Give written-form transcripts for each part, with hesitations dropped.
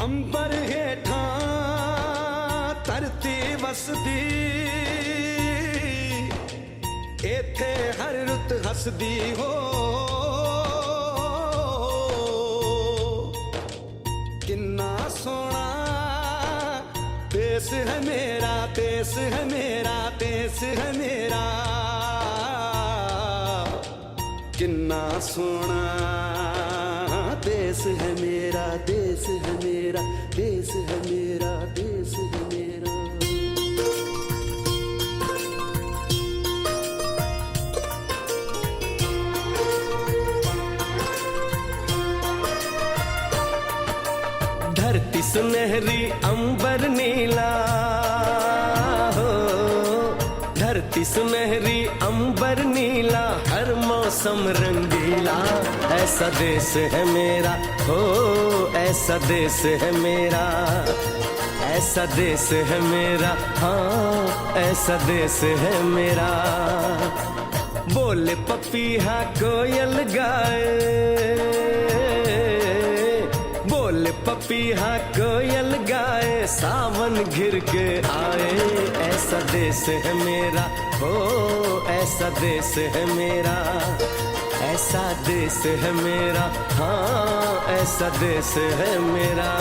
अंबर हेठा धरती वसदी, इथे हर रुत हसदी हो। किन्ना सोना देश है मेरा, देश है मेरा, देश है मेरा। किन्ना सोना देश है मेरा, देश है मेरा, देश है मेरा, देश है मेरा। धरती सुनहरी अंबर नीला हो, धरती सुनहरी अंबर नीला, हर मौसम रंगीला। ऐसा देश है मेरा हो, ऐसा देश है मेरा, ऐसा देश है मेरा, हाँ ऐसा देश है मेरा। बोले पपीहा कोयल गाए, बोले पपीहा कोयल गाए, सावन घिर के आए। ऐसा देश है मेरा हो, ऐसा देश है मेरा, ऐसा देश है मेरा, हाँ ऐसा देश है मेरा।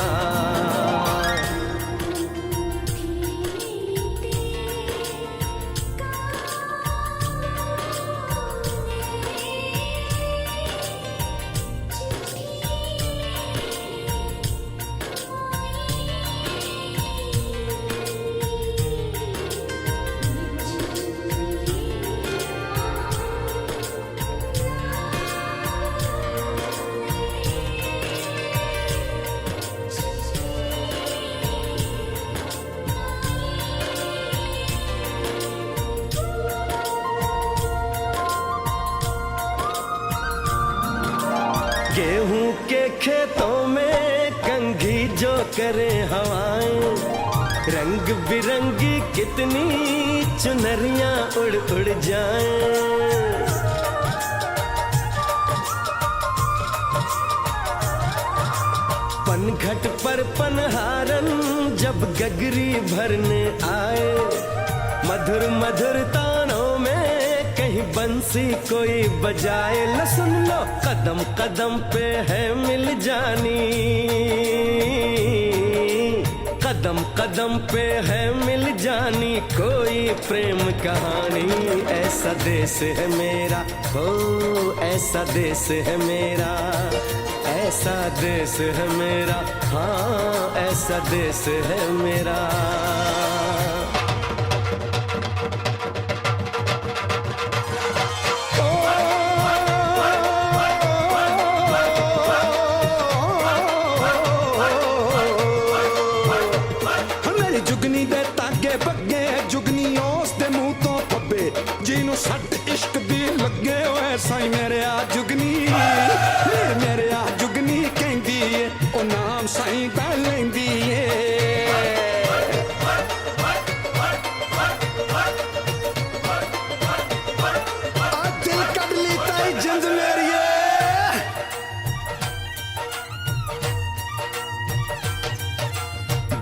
गेहूं के खेतों में कंघी जो करे हवाएं, रंग बिरंगी कितनी चुनरियां उड़ उड़ जाएं। पनघट पर पनहारन जब गगरी भरने आए, मधुर मधुर तानों में कहीं बंसी कोई बजाए। लो सुन लो कदम कदम पे है मिल जानी, कदम कदम पे है मिल जानी कोई प्रेम कहानी। ऐसा देश है मेरा हो, ऐसा देश है मेरा, ऐसा देश है मेरा, हाँ ऐसा देश है मेरा। जुगनी दे तागे बगे, जुगनी उस दे मुंह तो पब्बे, जिन्हों सट इश्क दी लगे होए साई मेरे आ जुगनी, मेरे आ जुगनी कहंदी है ओ नाम साई दा लैंदी है। आ दिल कड ली ताई जिंद मेरी है।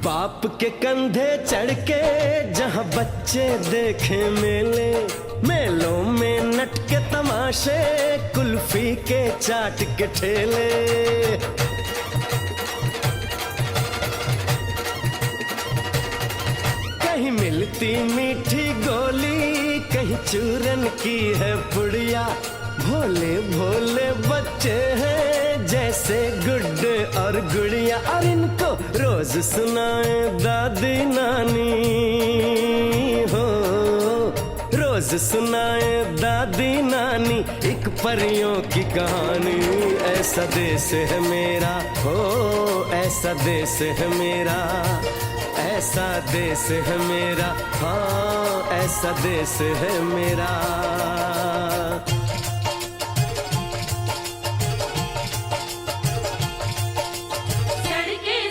बाप के कंधे चढ़ के जहाँ बच्चे देखे मेले, मेलों में नट के तमाशे, कुल्फी के चाट के ठेले। कहीं मिलती मीठी गोली, कहीं चूरन की है पुड़िया। भोले भोले बच्चे हैं जैसे गुड्डे और गुड़िया, और इनको रोज सुनाए दादी नानी हो, रोज सुनाए दादी नानी एक परियों की कहानी। ऐसा देश है मेरा हो, ऐसा देश है मेरा, ऐसा देश है मेरा, हाँ ऐसा देश है मेरा।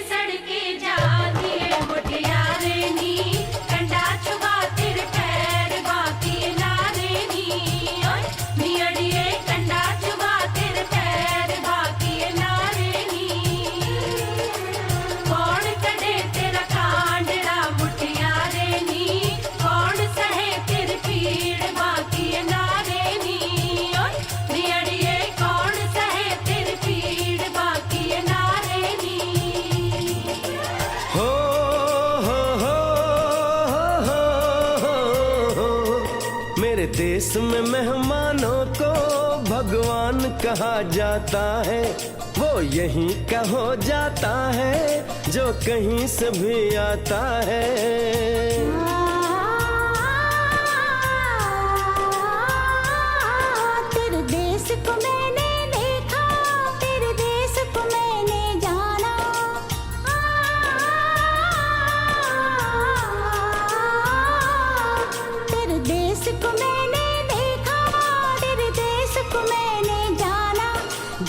सड़के जा दिए मुटियारे नी, कंडा छुबा तिर मेरे देश में मेहमानों को भगवान कहा जाता है, वो यहीं का हो जाता है जो कहीं से भी आता है। तेरे देश को मैंने देखा, तेरे देश को मैंने जाना, तेरे देश को मैंने देखा, तेरे देश को मैंने जाना।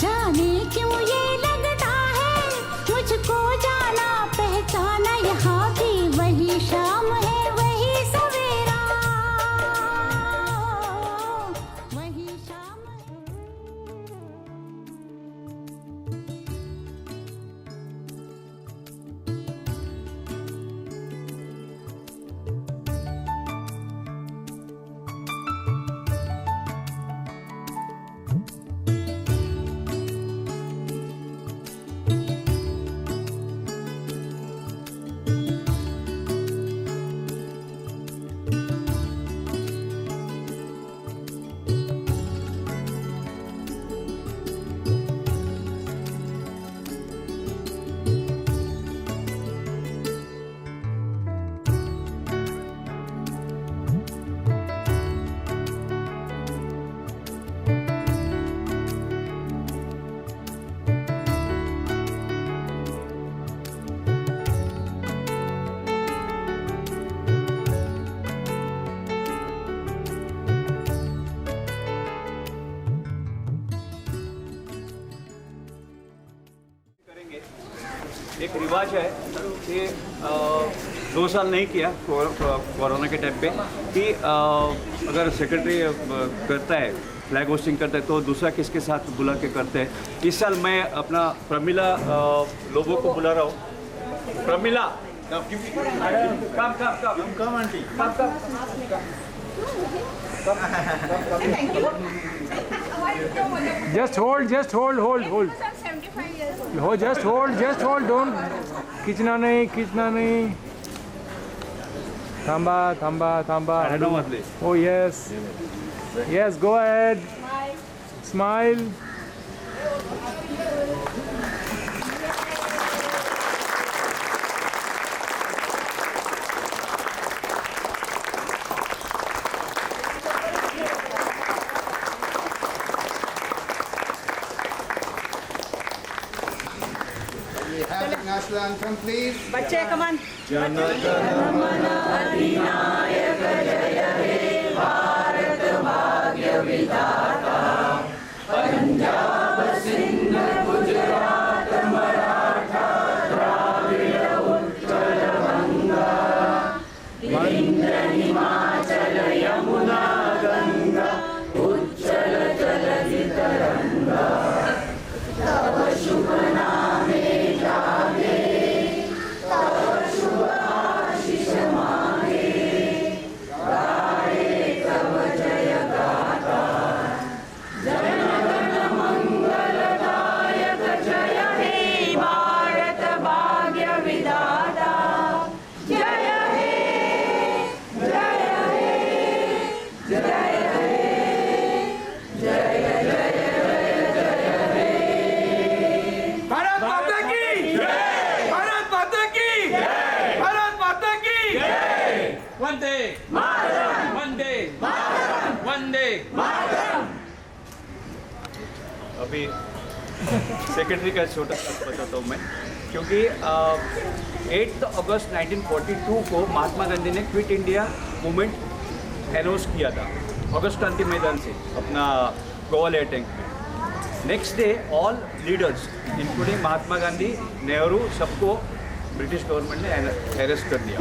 जाने क्यों ये लगता है मुझको जाना पहचाना, यहाँ भी वही शाम है वही सवेरा, वही शाम है। एक रिवाज है कि 2 साल नहीं किया कोरोना के टाइम पे कि अगर सेक्रेटरी करता है फ्लैग होस्टिंग करता है तो दूसरा किसके साथ बुला के करते हैं। इस साल मैं अपना प्रमिला लोगों को बुला रहा हूँ। प्रमिला कम आंटी Just hold, hold. हो just hold, don't खींचना नहीं. थांबा. Oh yes, go ahead. Smile. National anthem, please. बच्चे कमान अभी सेक्रेटरी का छोटा सा बताता हूँ मैं, क्योंकि 8 अगस्त 1942 को महात्मा गांधी ने क्विट इंडिया मूवमेंट अनाउंस किया था अगस्त क्रांति मैदान से अपना गोवा टैंक में। Next day all leaders including Mahatma Gandhi, Nehru, सबको ब्रिटिश गवर्नमेंट ने अरेस्ट कर दिया।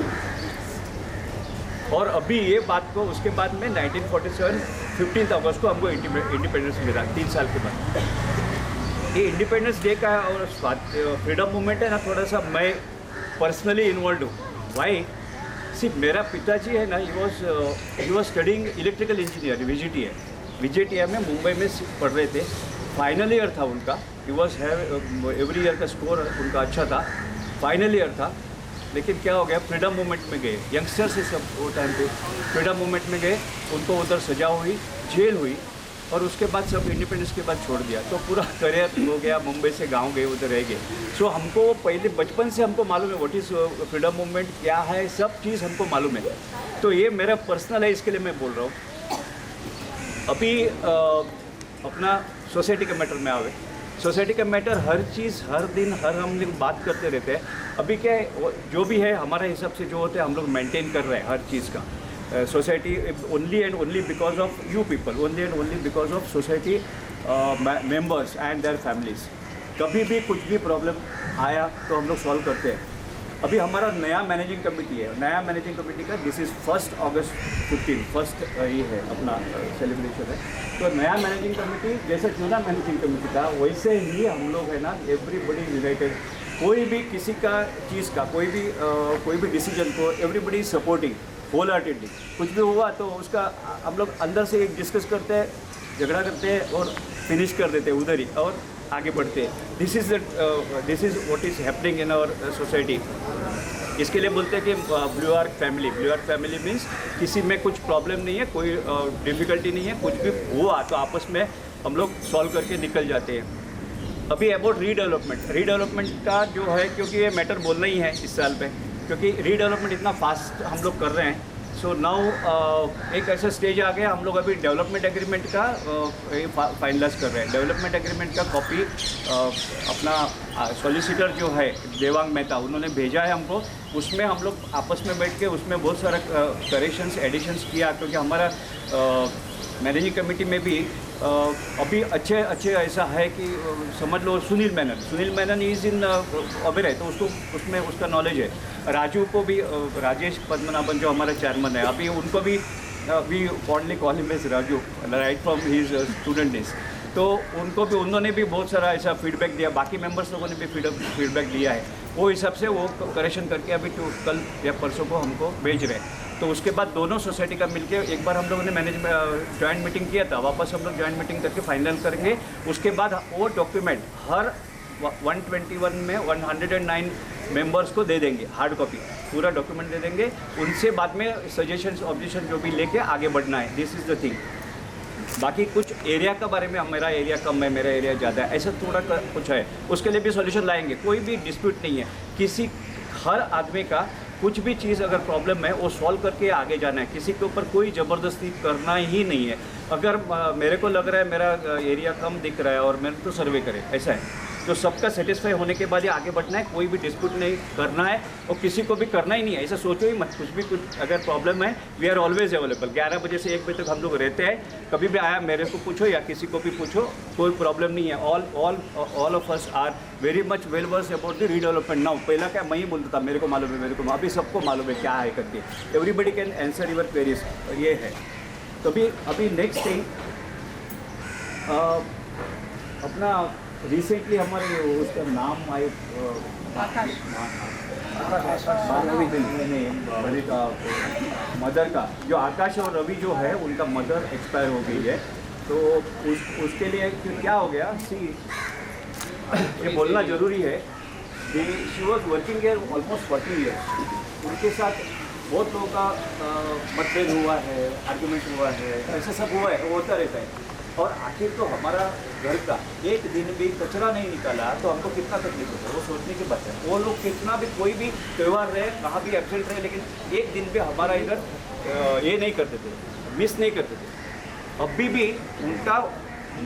और अभी ये बात को उसके बाद में 1947 15 अगस्त को हमको इंडिपेंडेंस मिला 3 साल के बाद। ये इंडिपेंडेंस डे का और फ्रीडम मूवमेंट है ना, थोड़ा सा मैं पर्सनली इन्वॉल्व हूँ। वाई सिर्फ मेरा पिताजी है ना, he was studying electrical engineer विजेटीआई में मुंबई में पढ़ रहे थे। फाइनल ईयर था उनका, he was have every year का स्कोर उनका अच्छा था, फाइनल ईयर था। लेकिन क्या हो गया, फ्रीडम मूवमेंट में गए, यंगस्टर्स से सब वो टाइम पे फ्रीडम मूवमेंट में गए, उनको उधर सजा हुई, जेल हुई, और उसके बाद सब इंडिपेंडेंस के बाद छोड़ दिया। तो पूरा करियर हो गया, मुंबई से गांव गए, उधर रह गए। सो हमको पहले बचपन से हमको मालूम है व्हाट इज़ फ्रीडम मूवमेंट क्या है, सब चीज़ हमको मालूम है। तो ये मेरा पर्सनल है, इसके लिए मैं बोल रहा हूँ। अभी अपना सोसाइटी के मैटर में आवे, सोसाइटी का मैटर हर चीज़ हर दिन हम लोग बात करते रहते हैं। अभी क्या है, जो भी है हमारे हिसाब से जो होते हैं हम लोग मेंटेन कर रहे हैं हर चीज़ का। Society only and only because of you people, only and only because of society members and their families. कभी भी कुछ भी प्रॉब्लम आया तो हम लोग सॉल्व करते हैं। अभी हमारा नया मैनेजिंग कमेटी है, नया मैनेजिंग कमेटी का दिस इज़ 1 अगस्त 15 फर्स्ट ये है अपना सेलिब्रेशन है। तो नया मैनेजिंग कमेटी जैसे चुना मैनेजिंग कमेटी था वैसे ही हम लोग है ना, एवरीबडी यूनाइटेड। कोई भी किसी का चीज़ का कोई भी डिसीजन को एवरीबडी सपोर्टिंग होल हार्टेडली। कुछ भी हुआ तो उसका हम लोग अंदर से एक डिस्कस करते हैं, झगड़ा करते हैं और फिनिश कर देते हैं उधर ही, और आगे बढ़ते हैं। This is what is happening in our society. इसके लिए बोलते हैं कि blue arc family. Blue arc family means किसी में कुछ प्रॉब्लम नहीं है, कोई डिफ़िकल्टी नहीं है, कुछ भी हुआ तो आपस में हम लोग सॉल्व करके निकल जाते हैं। अभी अबाउट रीडेवलपमेंट का जो है, क्योंकि ये मैटर बोलना ही है इस साल पे, क्योंकि रीडेवलपमेंट इतना फास्ट हम लोग कर रहे हैं। सो नाउ एक ऐसा स्टेज आ गया, हम लोग अभी डेवलपमेंट एग्रीमेंट का फाइनलाइज कर रहे हैं। डेवलपमेंट एग्रीमेंट का कॉपी अपना सॉलिसिटर जो है देवांग मेहता, उन्होंने भेजा है हमको। उसमें हम लोग आपस में बैठ के उसमें बहुत सारा करेक्शंस एडिशंस किया, क्योंकि हमारा मैनेजिंग कमेटी में भी अभी अच्छे ऐसा है कि समझ लो सुनील मेनन इज़ इन ओबेरॉय, तो उसमें उसका नॉलेज है। राजू को भी राजेश पद्मनाभन जो हमारा चेयरमैन है, अभी उनको भी we fondly call him as Raju right from his student days. तो उन्होंने भी बहुत सारा ऐसा फीडबैक दिया, बाकी मेंबर्स लोगों ने भी फीडबैक दिया है। वो हिसाब से वो करेक्शन करके अभी तो कल या परसों को हमको भेज रहे हैं। तो उसके बाद दोनों सोसाइटी का मिलके एक बार हम लोगों ने मैनेजमेंट जॉइंट मीटिंग किया था, वापस हम लोग जॉइंट मीटिंग करके फाइनल करेंगे। उसके बाद वो डॉक्यूमेंट हर 121 में 109 मेंबर्स को दे देंगे, हार्ड कॉपी पूरा डॉक्यूमेंट दे देंगे। उनसे बाद में सजेशंस ऑब्जेक्शन जो भी लेके आगे बढ़ना है, दिस इज़ द थिंग। बाकी कुछ एरिया का बारे में, मेरा एरिया कम है, मेरा एरिया ज़्यादा है, ऐसा थोड़ा कुछ है, उसके लिए भी सॉल्यूशन लाएंगे। कोई भी डिस्प्यूट नहीं है, हर आदमी का कुछ भी चीज़ अगर प्रॉब्लम है वो सॉल्व करके आगे जाना है। किसी के ऊपर कोई ज़बरदस्ती करना ही नहीं है। अगर मेरे को लग रहा है मेरा एरिया कम दिख रहा है और मैंने तो सर्वे करे, ऐसा है। तो सबका सेटिस्फाई होने के बाद ही आगे बढ़ना है, कोई भी डिस्प्यूट नहीं करना है और किसी को भी करना ही नहीं है। ऐसा सोचो ही मत, कुछ अगर प्रॉब्लम है वी आर ऑलवेज अवेलेबल। 11 बजे से 1 बजे तक हम लोग रहते हैं। कभी भी आया मेरे को पूछो या किसी को भी पूछो, कोई प्रॉब्लम नहीं है। All of us are very much well versed about the redevelopment now. पहला क्या मैं ही बोलता था मेरे को मालूम है, अभी सबको मालूम है क्या है करके। Everybody can answer your queries, ये है। तो अभी नेक्स्ट थिंग अपना रिसेंटली हमारे उसका नाम आए मदर का, जो आकाश और रवि जो है उनका मदर एक्सपायर हो गई है। तो उसके लिए क्या हो गया, ये बोलना ज़रूरी है। She was working here almost 40 years. उनके साथ बहुत लोगों का मतभेद हुआ है, आर्गूमेंट हुआ है, ऐसा सब हुआ है, होता रहता है। और आखिर तो हमारा घर का एक दिन भी कचरा नहीं निकाला तो हमको कितना तकलीफ होता है, वो सोचने की बात है। वो लोग कितना भी कोई भी त्यौहार रहे, कहाँ भी एब्सेंट रहे, लेकिन एक दिन भी हमारा इधर ये नहीं करते थे, मिस नहीं करते थे। अभी भी उनका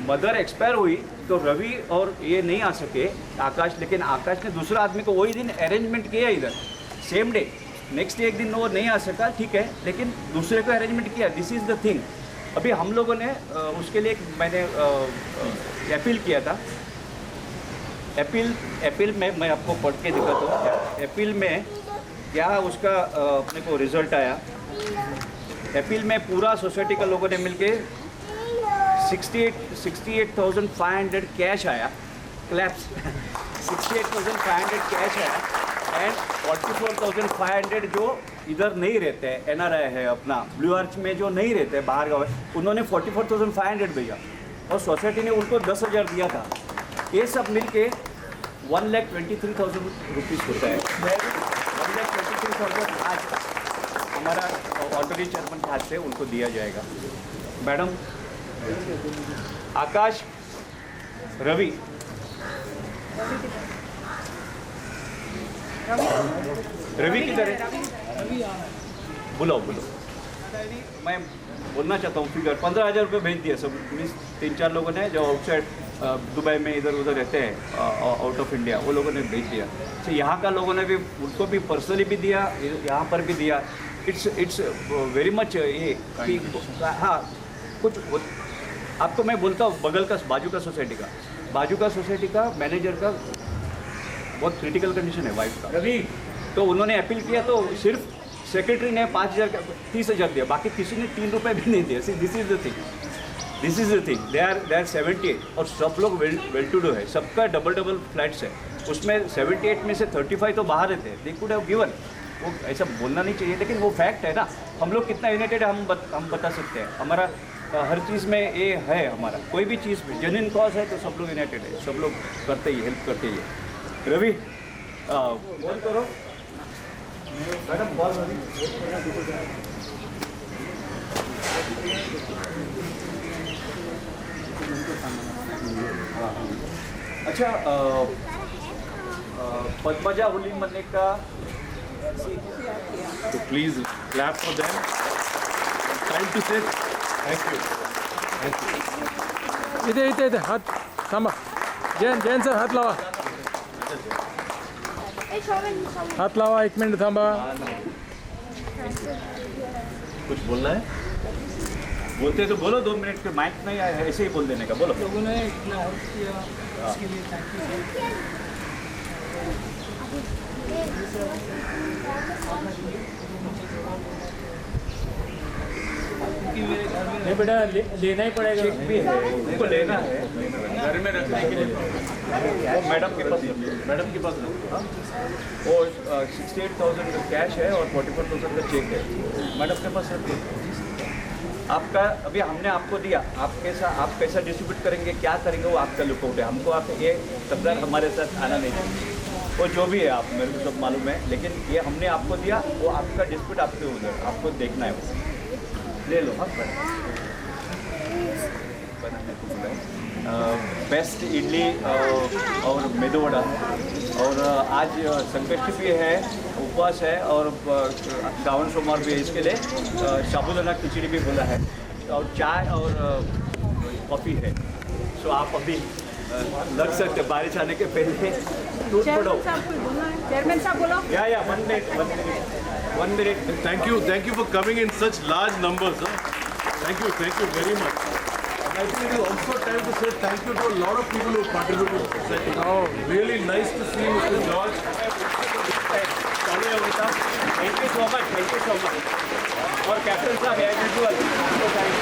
मदर एक्सपायर हुई तो रवि और ये नहीं आ सके आकाश, लेकिन आकाश ने दूसरा आदमी को वही दिन अरेंजमेंट किया इधर सेम डे। नेक्स्ट डे एक दिन वो नहीं आ सका, ठीक है, लेकिन दूसरे को अरेंजमेंट किया। This is the thing. अभी हम लोगों ने उसके लिए मैंने अपील किया था। अपील में मैं आपको पढ़ के दिखाता हूँ। अपील में क्या उसका अपने को रिजल्ट आया। अपील में पूरा सोसाइटी का लोगों ने मिलके 68,500 कैश आया, क्लैप्स 68,500 कैश आया एंड 44,500 जो इधर नहीं रहते हैं, एनआरआई है अपना ब्लू आर्च में जो नहीं रहते हैं, बाहर गाँव है, उन्होंने 44,500 भेजा और सोसाइटी ने उनको 10,000 दिया था। ये सब मिलके 1,23,000 रुपीज़ होता है। स्वर्गत आज हमारा ऑनरी चेयरमैन के हाथ से उनको दिया जाएगा। मैडम आकाश रवि रवि किधर है? बुलाओ बुलाओ। मैं बोलना चाहता हूँ फिगर 15,000 रुपये भेज दिया सब, मीन्स 3-4 लोगों ने जो आउटसाइड दुबई में इधर उधर रहते हैं आउट ऑफ इंडिया, वो लोगों ने भेज दिया। तो यहाँ का लोगों ने भी उनको भी पर्सनली भी दिया, यहाँ पर भी दिया। इट्स वेरी मच ये कि हाँ कुछ आपको मैं बोलता हूँ बाजू का सोसाइटी का मैनेजर का बहुत क्रिटिकल कंडीशन है वाइफ का। रवि तो उन्होंने अपील किया तो सिर्फ सेक्रेटरी ने 30,000 दिया, बाकी किसी ने 3 रुपये भी नहीं दिया। This is the thing they are 78 और सब लोग वेल टू डू है, सबका डबल फ्लैट्स है, उसमें 78 में से 35 तो बाहर रहते हैं। They could have given. वो ऐसा बोलना नहीं चाहिए, लेकिन वो फैक्ट है ना। हम लोग कितना यूनाइटेड है हम बता सकते हैं। हमारा हर चीज़ में ये है, हमारा कोई भी चीज़ में जेन्युइन कॉज है तो सब लोग यूनाइटेड है, सब लोग करते ही हेल्प करते ही है। रवि कॉल करो मैडम, कॉल रवि। अच्छा पद्मजा होली मनाने का So please clap for them. Time to say thank you. Thank you. इथे हात थांबा. जैन सर हात लावा. हात लावा, 1 मिनिट थांबा. कुछ बोलना है? बोलते तो बोलो, 2 मिनट के माइक नहीं आया, ऐसे ही बोल देने का। बोलो। लोगों ने इतना हेल्प किया उसके लिए थैंक यू। नहीं बेटा, लेना ही पड़ेगा। चेक भी है, उनको लेना है, घर में रखने के लिए। वो मैडम के पास वो 68,000 का कैश है और 44,000 का चेक है, मैडम के पास रखिए। आपका अभी हमने आपको दिया, आप कैसा डिस्ट्रीब्यूट करेंगे, क्या करेंगे, वो आपका लुकआउट है। हमको आप ये तकरार हमारे साथ आना नहीं चाहिए। वो जो भी है आप मेरे को सब मालूम है, लेकिन ये हमने आपको दिया, वो आपका डिस्प्यूट आपके उधर आपको देखना है, वो ले लो। आप बेस्ट इडली और मेदू वड़ा, और आज संकष्टी भी है, उपवास है, और श्रावण सोमवार भी है, इसके लिए साबुदाना खिचड़ी भी बोला है, और चाय और कॉफ़ी है। सो आप अभी लग सकते, बारिश आने के पहले टूट पड़ो। चेयरमैन साहब बोलो। या 1 minute. Thank you for coming in such large numbers. Huh? Thank you very much. And I think it is also time to say thank you to a lot of people who contributed to society. Oh, really nice to see Mr. George. Thank you so much. और captain साहब as usual आपको thank you.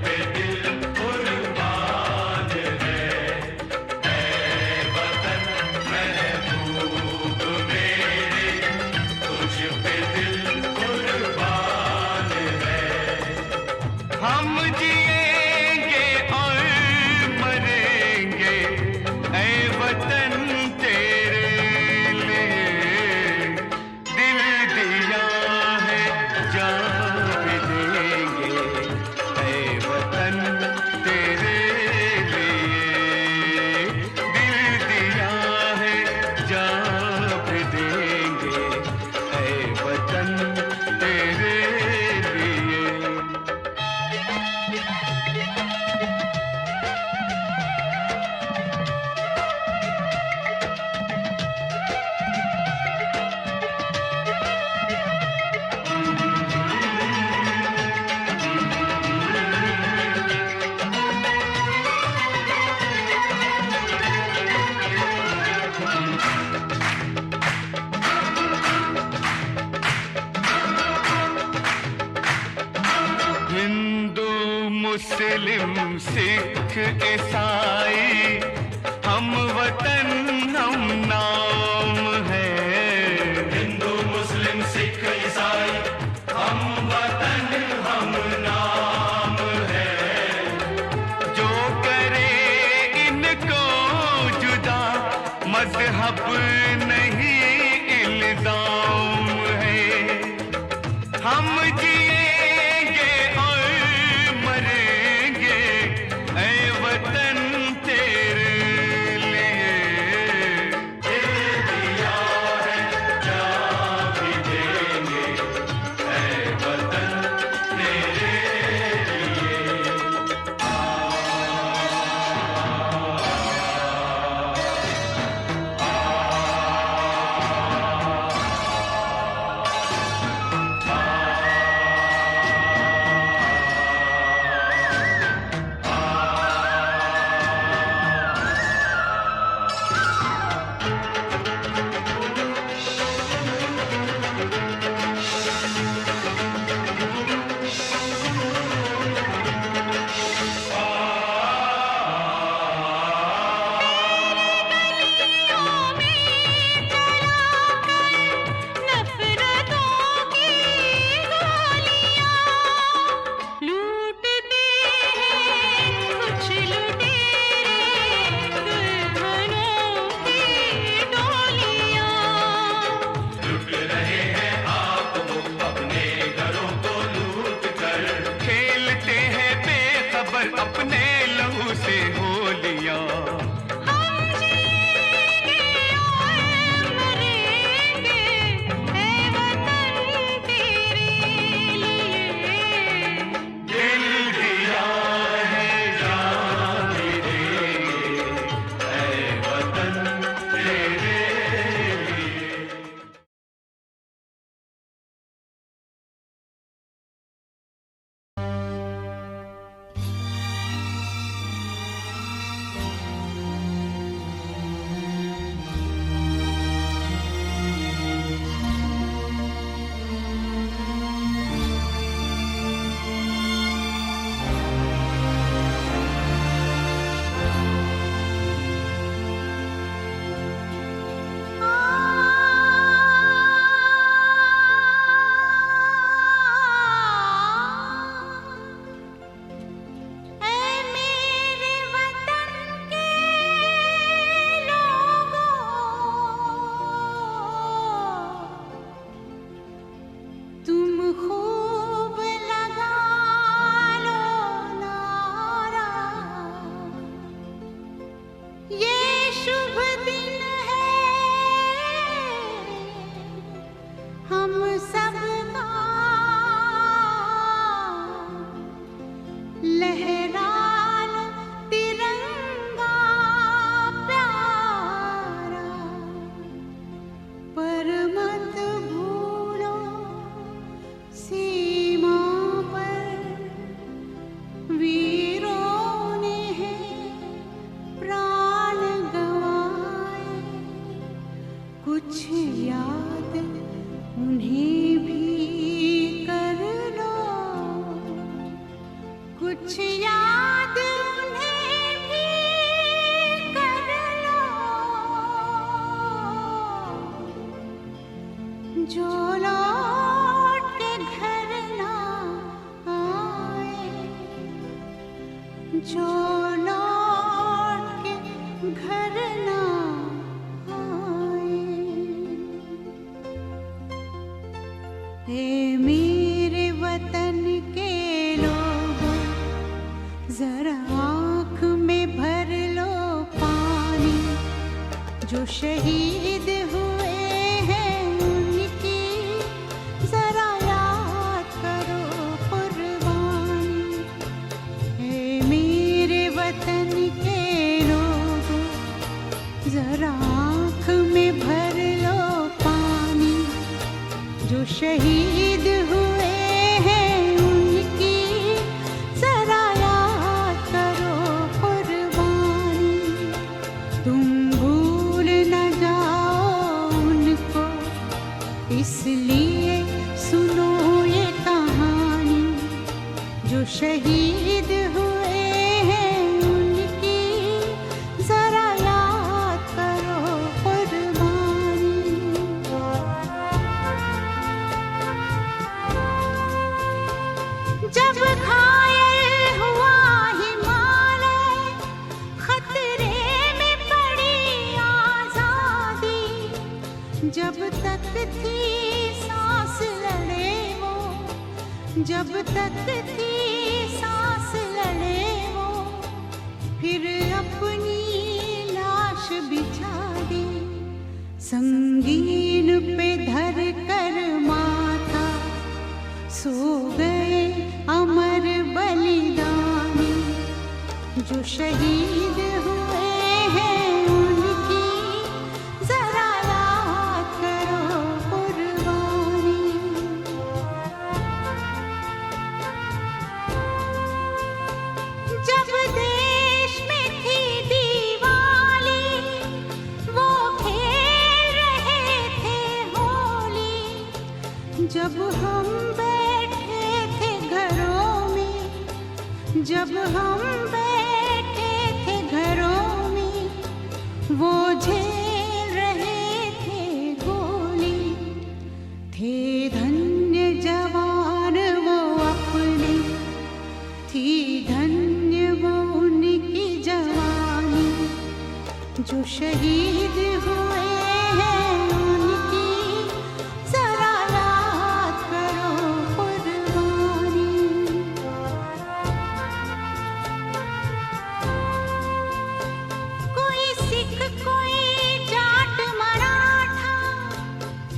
पे दिल कुर्बान है, ऐ वतन महबूब मेरे, तुझ पे दिल कुर्बान है। हम जिएंगे और मरेंगे ऐ वतन तेरे लिए, दिल दिया है जान भी देंगे ऐ वतन तेरे लिए, दिल दिया है जान भी देंगे ऐ वतन तेरे लिए। हिंदू मुस्लिम सिख ईसाई हम वतन हम नाम है, हिंदू मुस्लिम सिख ईसाई हम वतन हम नाम है। जो करे इनको जुदा मजहब नहीं इल्जाम है, हम जिएंगे और मरेंगे ऐ वतन तेरे लिए, दिल दिया है जान भी देंगे ऐ वतन तेरे लिए। नफरतों की गोलियां लूटते हैं कुछ लुटेरे दुल्हनों की डोलियां। लुट रहे हैं आप वो अपने घरों को लूट कर, खेलते हैं बेखबर अपने लहू से होलियां। हम जिएंगे और मरेंगे ऐ वतन तेरे लिए, दिल दिया है जान भी देंगे ऐ वतन तेरे लिए। याद उन्हें भी कर लो जो लौट के घर ना आए, जो लौट के घर ना आए। हे मेरे वतन के लोगों, जरा आँख में भर लो पानी, जो शहीद हुए हैं उनकी जरा याद करो कुर्बानी। हे मेरे वतन के लोगों, जरा आँख में भर लो पानी, जो शहीद हुए हैं उनकी जरा याद करो कुर्बानी। तुम भूल न जाओ उनको, इसलिए सुनो ये कहानी, जो शहीद हुए हैं उनकी जरा याद करो कुर्बानी। जब घायल हुआ हिमालय, खतरे में पड़ी आजादी, जब तक थी सांस लड़े वो, जब तक थी सांस लड़े वो, फिर अपनी लाश बिछा दी, संगीन पे धर कर माथा, सो गए अमर बलिदानी, जो शहीद हुए हैं उनकी जरा याद करो कुर्बानी। जब देश में थी दिवाली, वो खेल रहे थे होली, जब हम बैठे थे घरों में, जब हम बैठे थे घरों में, वो झेल रहे थे गोली। थे धन्य जवान वो अपने, थी धन्य वो उनकी जवानी, जो शहीद हुए हैं उनकी जरा याद करो कुर्बानी। कोई सिख कोई जाट मराठा,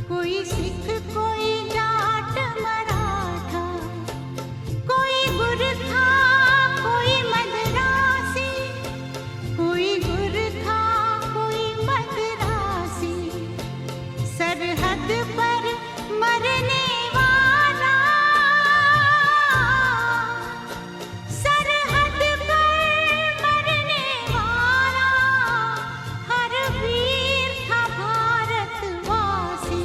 कोई सिख कोई जाट मराठा, कोई गुरखा कोई मद्रासी, कोई गुरखा कोई मद्रासी, सरहद पर मरने वाला, सरहद पर मरने वाला, हर वीर था भारतवासी,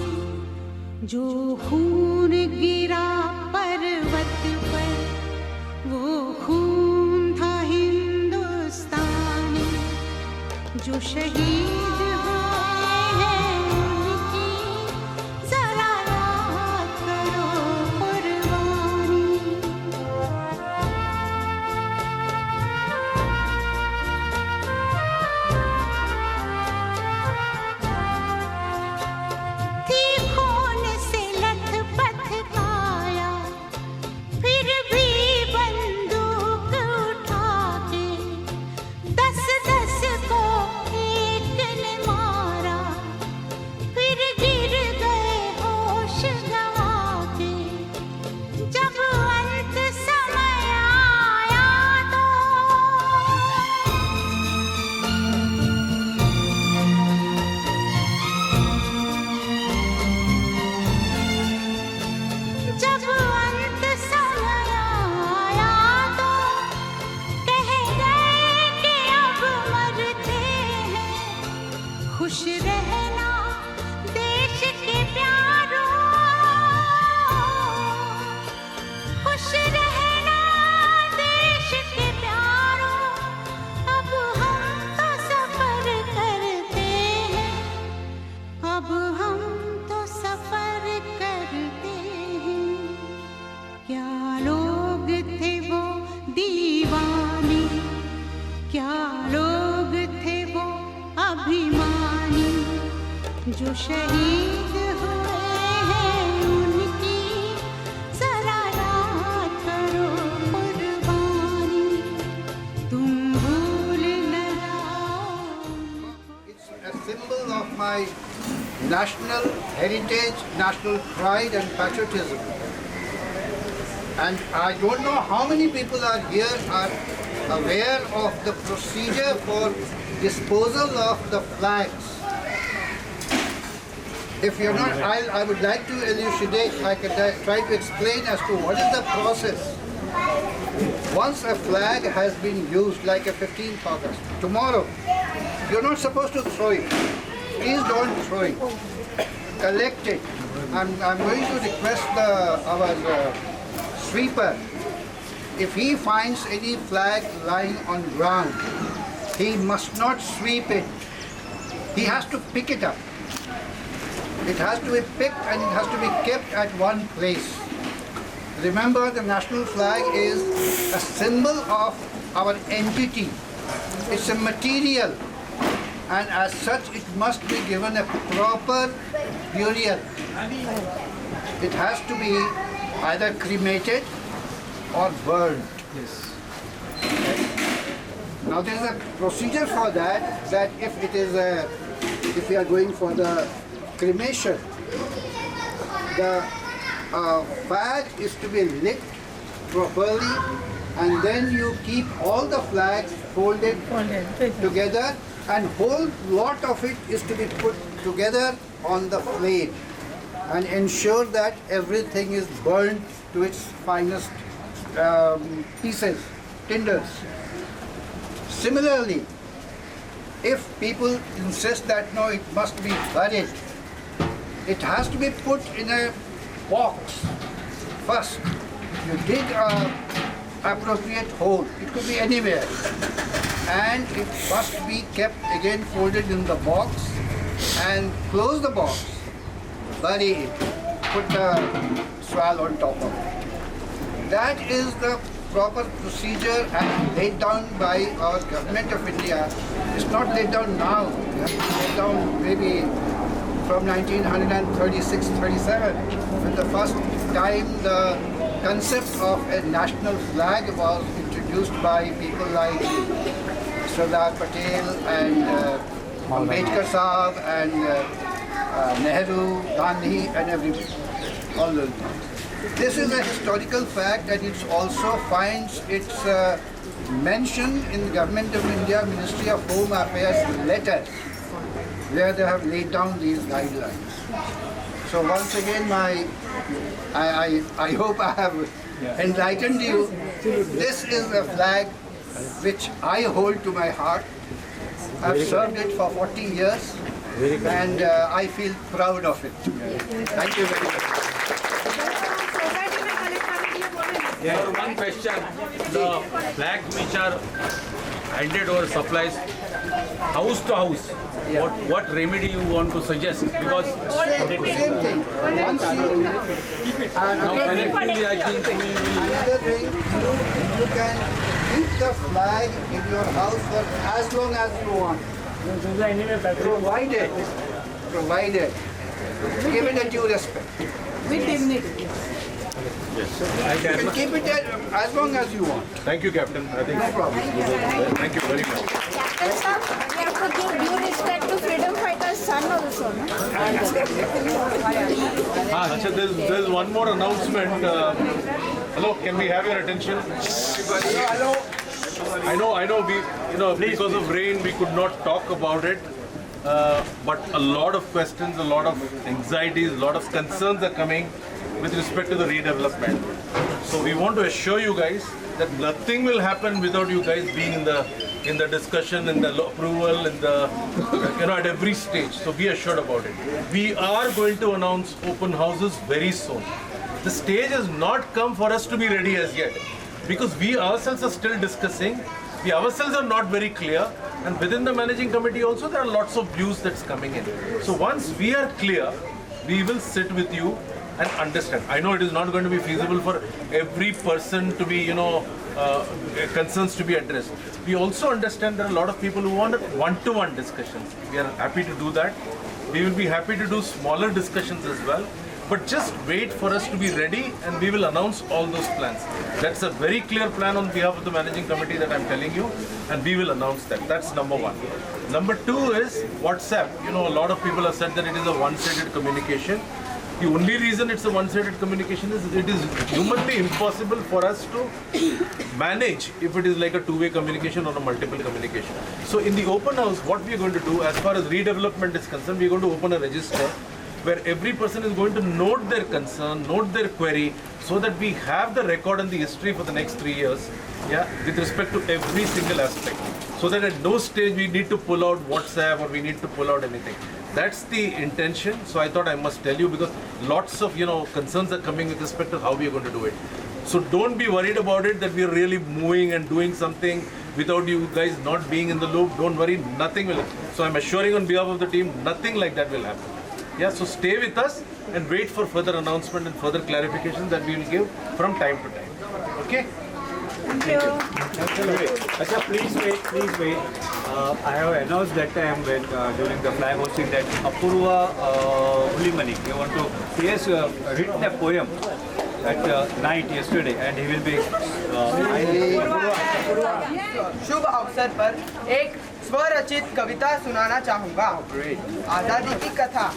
जो खून गिरा पर्वत पर, वो खून था हिंदुस्तानी, जो शहीद हुए हैं उनकी जरा याद करो कुर्बानी। थी खून से लथपथ काया, फिर भी बंदूक उठा के 10-10 को एक क्या लोग थे वो अभिमानी जो शहीद हुए हैं उनकी जरा याद करो कुर्बानी तुम भूल न जाओ It's a symbol of my national heritage, national pride and patriotism. And I don't know how many people are here are aware of the procedure for disposal of the flags. If you're not, I would like to elucidate, I can try to explain as to what is the process. Once a flag has been used, like a 15th August, tomorrow, you're not supposed to throw it. Please don't throw it. Collect it. I'm going to request our sweeper, if he finds any flag lying on ground, he must not sweep it. He has to pick it up. It has to be picked and it has to be kept at one place. Remember, the national flag is a symbol of our entity. It's a material, and as such it must be given a proper burial. It has to be either cremated or burned. Yes. Now there is a procedure for that. That if we are going for the cremation, the flag is to be lit properly, and then you keep all the flags folded together, and whole lot of it is to be put together on the flame, and ensure that everything is burned to its finest pieces, tinders. Similarly, if people insist that no, it must be buried, it has to be put in a box first. You dig a appropriate hole, it could be anywhere, and it must be kept again folded in the box, and close the box, bury it, put the swal on top of it. That is the proper procedure and laid down by our government of India. It's not laid down now, it's laid down maybe from 1936-37, when the first time the concept of a national flag was introduced by people like Sardar Patel and Ambedkar Sahab and Nehru, Gandhi and everybody, all those. This is a historical fact, and it also finds its mention in the Government of India Ministry of Home Affairs letter, where they have laid down these guidelines. So once again, I hope I have enlightened you. This is a flag which I hold to my heart. I've served it for 40 years, and I feel proud of it. Thank you very much. Yeah, one question. The flags which are handed over supplies house to house, what remedy you want to suggest? Because Same thing. Once you now collectively I think another thing, you can keep the flag in your house for as long as you want. Provided. Give it a due respect. with dignity. You can keep it as long as you want. Thank you, Captain. I think No problem. thank you very much. Captain sir, we have to give due respect to freedom fighter's son also, no? Acha, there's one more announcement. Hello, can we have your attention? Hello. I know we, because of rain we could not talk about it. But a lot of questions, a lot of anxieties, a lot of concerns are coming with respect to the redevelopment. So we want to assure you guys that nothing will happen without you guys being in the discussion, in the approval, in the at every stage. So be assured about it. We are going to announce open houses very soon. The stage has not come for us to be ready as yet, because we ourselves are still discussing. We ourselves are not very clear, and within the managing committee also there are lots of views that's coming in. So once we are clear, we will sit with you and understand. I know it is not going to be feasible for every person to be, concerns to be addressed. We also understand there are a lot of people who want one-to-one discussions. We are happy to do that. We will be happy to do smaller discussions as well. But just wait for us to be ready and we will announce all those plans. That's a very clear plan on behalf of the managing committee that I'm telling you, and we will announce that. That's number one. Number two is WhatsApp. You know, a lot of people have said that it is a one-sided communication. The only reason it's a one-sided communication is it is humanly impossible for us to manage if it is like a two-way communication or a multiple communication. So in the open house, what we are going to do as far as redevelopment is concerned, we are going to open a register where every person is going to note their concern, note their query, so that we have the record and the history for the next 3 years, yeah, with respect to every single aspect. So that at no stage we need to pull out WhatsApp or we need to pull out anything. That's the intention. So I thought I must tell you because lots of concerns are coming with respect to how we are going to do it. So don't be worried about it that we are really moving and doing something without you guys not being in the loop. Don't worry, nothing will. So I'm assuring on behalf of the team, nothing like that will happen. Yeah, so stay with us and wait for further announcement and further clarifications that we will give from time to time. Okay? Thank you. Achha, please wait. I have announced that time when during the flag hosting that Apurva Ulimani, he has written a poem at night yesterday, and he will be. शुभ अवसर पर एक स्वरचित कविता सुनाना चाहूँगा। आज़ादी की कथा।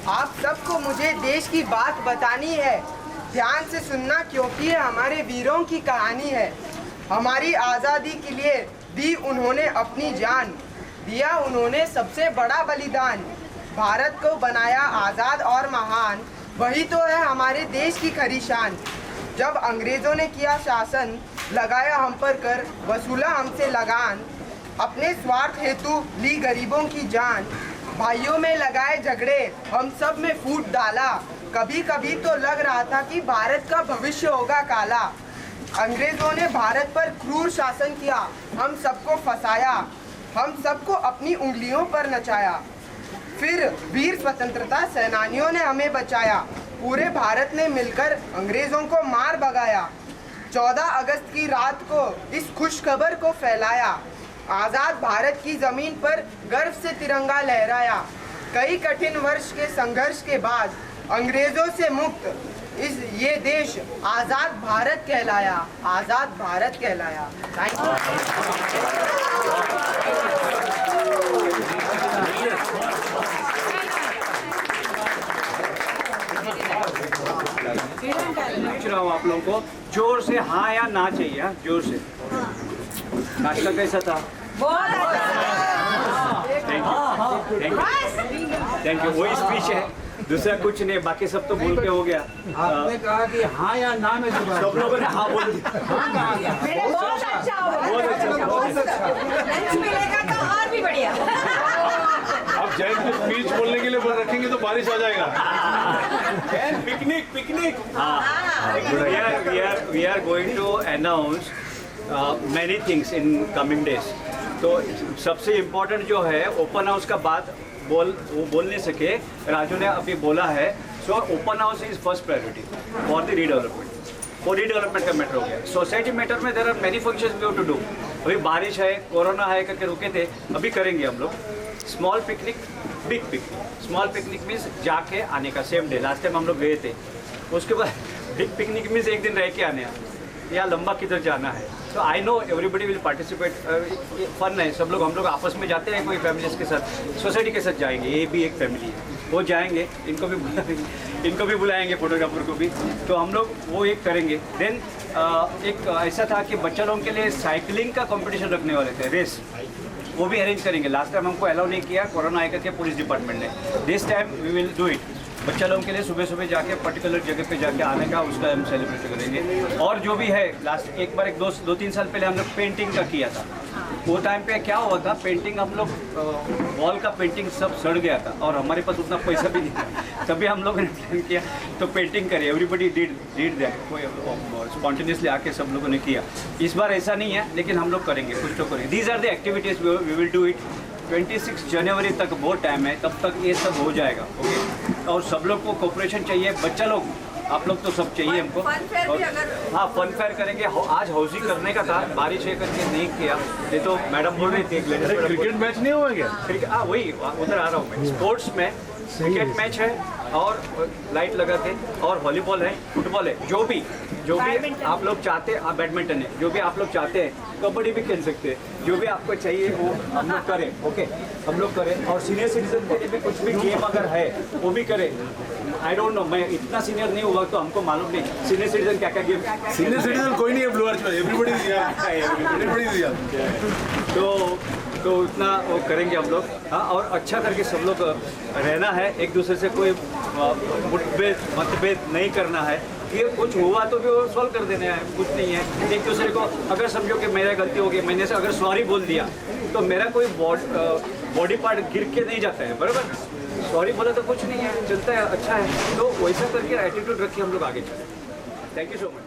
आप सबको मुझे देश की बात बतानी है, ध्यान से सुनना क्योंकि ये हमारे वीरों की कहानी है। हमारी आज़ादी के लिए दी उन्होंने अपनी जान, दिया उन्होंने सबसे बड़ा बलिदान। भारत को बनाया आज़ाद और महान, वही तो है हमारे देश की खरी शान। जब अंग्रेज़ों ने किया शासन, लगाया हम पर कर, वसूला हमसे लगान। अपने स्वार्थ हेतु ली गरीबों की जान, भाइयों में लगाए झगड़े, हम सब में फूट डाला। कभी कभी तो लग रहा था कि भारत का भविष्य होगा काला। अंग्रेज़ों ने भारत पर क्रूर शासन किया, हम सबको फंसाया, हम सबको अपनी उंगलियों पर नचाया। फिर वीर स्वतंत्रता सेनानियों ने हमें बचाया, पूरे भारत ने मिलकर अंग्रेज़ों को मार भगाया। 14 अगस्त की रात को इस खुशखबर को फैलाया, आज़ाद भारत की ज़मीन पर गर्व से तिरंगा लहराया। कई कठिन वर्ष के संघर्ष के बाद अंग्रेज़ों से मुक्त ये देश आज़ाद भारत कहलाया, आज़ाद भारत कहलाया। थैंक पूछ रहा हूँ आप लोगों को, जोर से हाँ या ना चाहिए, हाँ जोर से। नाश्ता कैसा था? Thank you. वही स्पीच है, दूसरा कुछ नहीं, बाकी सब तो बोल के हो गया। आपने कहा कि हाँ या ना में सब लोगों ने हाँ बोल दिया। बहुत अच्छा मिलेगा तो और भी बढ़िया। आप जैन को स्पीच बोलने के लिए रखेंगे तो बारिश आ जाएगा। Picnic. We are going to announce many things in coming days. तो सबसे इम्पोर्टेंट जो है ओपन हाउस का बात वो बोल नहीं सके, राजू ने अभी बोला है। So open house is first priority for the redevelopment. वो रीडेवलपमेंट का मैटर हो गया। सोसाइटी मैटर में there are many functions we have to do. अभी बारिश है, कोरोना है करके रुके थे, अभी करेंगे हम लोग। Small picnic, big picnic. Small picnic means जाके आने का, सेम डे। लास्ट टाइम हम लोग गए थे। उसके बाद बिग पिकनिक मीन्स एक दिन रह के आने या लंबा किधर जाना है। तो I know everybody will participate. Fun है, सब लोग हम लोग आपस में जाते हैं, कोई फैमिलीज के साथ, सोसाइटी के साथ जाएंगे। ये भी एक फैमिली है, वो जाएंगे, इनको भी बुलाएंगे, फोटोग्राफर को भी। तो हम लोग वो एक करेंगे। देन एक ऐसा था कि बच्चा लोगों के लिए साइकिलिंग का कंपटीशन रखने वाले थे, रेस, वो भी अरेंज करेंगे। लास्ट टाइम हमको अलाउ नहीं किया, कोरोना आए करके पुलिस डिपार्टमेंट ने। This time we will do it. बच्चा लोगों के लिए सुबह सुबह जाके पर्टिकुलर जगह पे जाके आने का, उसका हम सेलिब्रेट करेंगे। और जो भी है, लास्ट एक बार 2-3 साल पहले हम लोग पेंटिंग का किया था। वो टाइम पे क्या हुआ था, पेंटिंग हम लोग वॉल का पेंटिंग सब सड़ गया था और हमारे पास उतना पैसा भी नहीं था। तभी हम लोगों ने प्लान किया तो पेंटिंग करी। एवरीबडी डिड दैट, कोई स्पॉन्टेनियसली आके सब लोगों ने किया। इस बार ऐसा नहीं है, लेकिन हम लोग करेंगे, कुछ तो करेंगे। These are the activities we will do it. 26 जनवरी तक बहुत टाइम है, तब तक ये सब हो जाएगा। ओके, और सब लोग को कोऑपरेशन चाहिए। बच्चा लोग आप लोग तो सब चाहिए हमको। फन फेयर भी अगर हाँ फन फेयर करेंगे। आज हाउसिंग करने का था, बारिश है करके नहीं किया। ये तो मैडम बोल रही थी क्रिकेट मैच नहीं हुआ क्या? क्रिकेट, हाँ वही उधर आ रहा हूँ मैं। स्पोर्ट्स में क्रिकेट मैच है और लाइट लगा के, और वॉलीबॉल है, फुटबॉल है, जो भी आप लोग चाहते हैं। बैडमिंटन है, जो भी आप लोग चाहते हैं। कबड्डी भी खेल सकते हैं, जो भी आपको चाहिए वो हम लोग करें। ओके, हम लोग करें। और सीनियर सिटीजन के लिए भी कुछ भी गेम अगर है वो भी करें। आई डोंट नो, मैं इतना सीनियर नहीं हुआ तो हमको मालूम नहीं सीनियर सिटीजन क्या क्या गेम। सीनियर सिटीजन कोई नहीं है ब्लू आर्च में, एवरीबॉडी इज यंग। तो उतना वो करेंगे हम लोग। हाँ, और अच्छा करके सब लोग रहना है, एक दूसरे से कोई मतभेद नहीं करना है। ये कुछ हुआ तो भी वो सॉल्व कर देना है, कुछ नहीं है। एक दूसरे को अगर समझो कि मेरा गलती हो गई, मैंने से अगर सॉरी बोल दिया तो मेरा कोई बॉडी पार्ट गिर के नहीं जाता है, बराबर। सॉरी बोला तो कुछ नहीं है, चलता है, अच्छा है। तो वैसा करके एटीट्यूड रखिए, हम लोग आगे चलें। Thank you so much.